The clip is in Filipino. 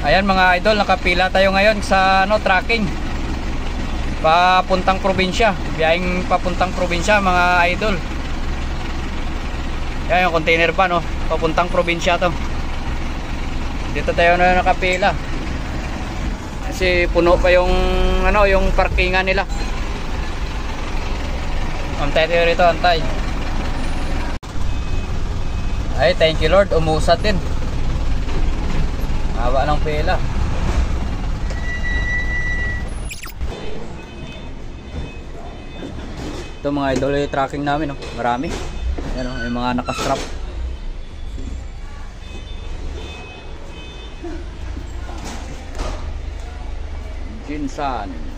Ayan mga idol, nakapila tayo ngayon sa tracking papuntang probinsya, biyaheng papuntang probinsya mga idol. Yan yung container van, papuntang probinsya to. Dito tayo na nakapila kasi puno pa yung yung parkingan nila. Antay tayo rito, antay. Ay, thank you Lord, umusat din. Haba ng pila. Ito mga idol, yung tracking namin, marami. Ayan, yung mga nakastrap. Jinsan.